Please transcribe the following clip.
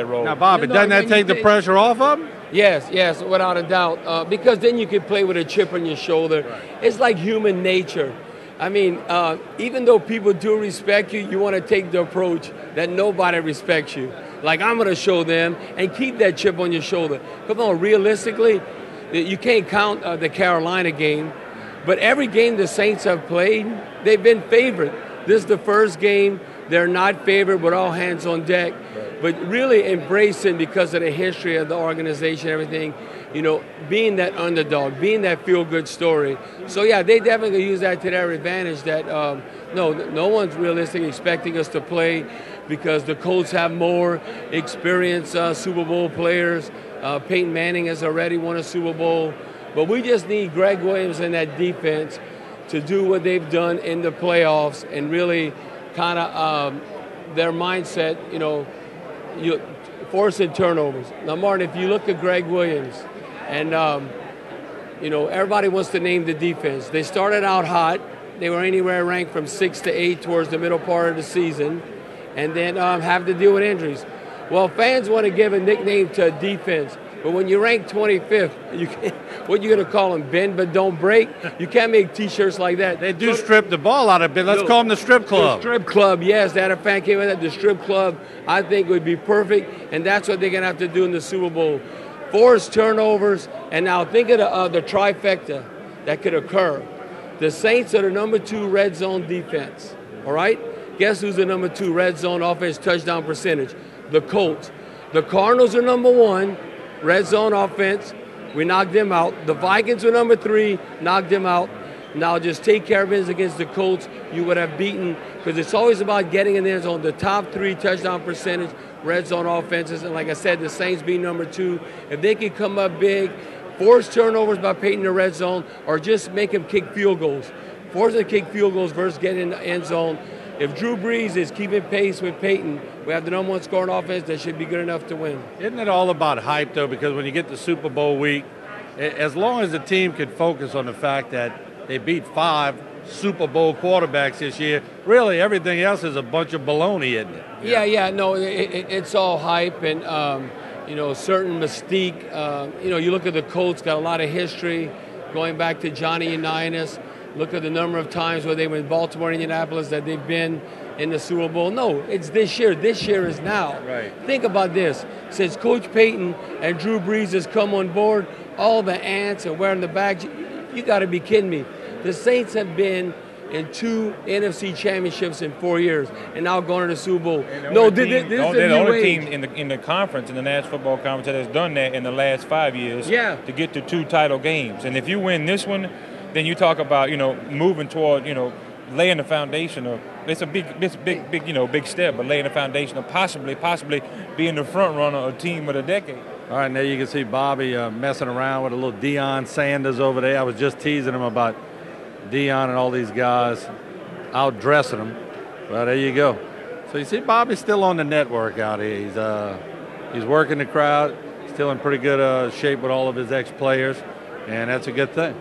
role. Now, Bobby, doesn't that take the pressure off of him? Yes, without a doubt. Because then you can play with a chip on your shoulder. Right. It's like human nature. I mean, even though people do respect you, you want to take the approach that nobody respects you. Like, I'm going to show them and keep that chip on your shoulder. Come on, realistically, you can't count the Carolina game, but every game the Saints have played, they've been favored. This is the first game they're not favored with all hands on deck. Right. But really embracing, because of the history of the organization, everything, being that underdog, being that feel-good story. So, yeah, they definitely use that to their advantage that, no one's realistically expecting us to play because the Colts have more experienced Super Bowl players. Peyton Manning has already won a Super Bowl. But we just need Greg Williams and that defense to do what they've done in the playoffs and really kind of their mindset, you forcing turnovers. Now, Martin, if you look at Greg Williams, and, everybody wants to name the defense. They started out hot. They were anywhere ranked from 6 to 8 towards the middle part of the season, and then have to deal with injuries. Well, fans want to give a nickname to a defense, but when you rank 25th, what are you going to call them? Bend but don't break? You can't make T-shirts like that. They do strip the ball out of it. Let's call them the strip club. The strip club, yes. That a fan came in at the strip club, I think would be perfect, and that's what they're going to have to do in the Super Bowl. Force turnovers, and now think of the trifecta that could occur. The Saints are the number 2 red zone defense, all right? Guess who's the number 2 red zone offense touchdown percentage? The Colts. The Cardinals are number 1 red zone offense. We knocked them out. The Vikings were number 3, knocked them out. Now just take care of business against the Colts. You would have beaten, because it's always about getting in the end zone. The top 3 touchdown percentage red zone offenses, and like I said, the Saints being number 2. If they can come up big, force turnovers by Peyton in the red zone, or just make them kick field goals. Force them to kick field goals versus getting in the end zone. If Drew Brees is keeping pace with Peyton, we have the number 1 scoring offense that should be good enough to win. Isn't it all about hype, though? Because when you get to Super Bowl week, as long as the team can focus on the fact that they beat 5 Super Bowl quarterbacks this year, really everything else is a bunch of baloney, isn't it? Yeah. No, it's all hype and, certain mystique. You look at the Colts, got a lot of history going back to Johnny Unitas. Look at the number of times where they were in Baltimore, Indianapolis, that they've been in the Super Bowl. No, it's this year. This year is now. Right. Think about this. Since Coach Peyton and Drew Brees has come on board, all the ants and wearing the badge, you got to be kidding me. The Saints have been in 2 NFC championships in 4 years, and now going to the Super Bowl. They're the only team in the conference, in the National Football Conference, that has done that in the last 5 years. Yeah. To get to 2 title games. And if you win this one, then you talk about, moving toward, laying the foundation of, it's a big step, but laying the foundation of possibly being the front runner of team of the decade. All right, now you can see Bobby messing around with a little Deion Sanders over there. I was just teasing him about Deion and all these guys outdressing him. Well, there you go. So you see Bobby's still on the network out here. He's working the crowd, still in pretty good shape with all of his ex-players, and that's a good thing.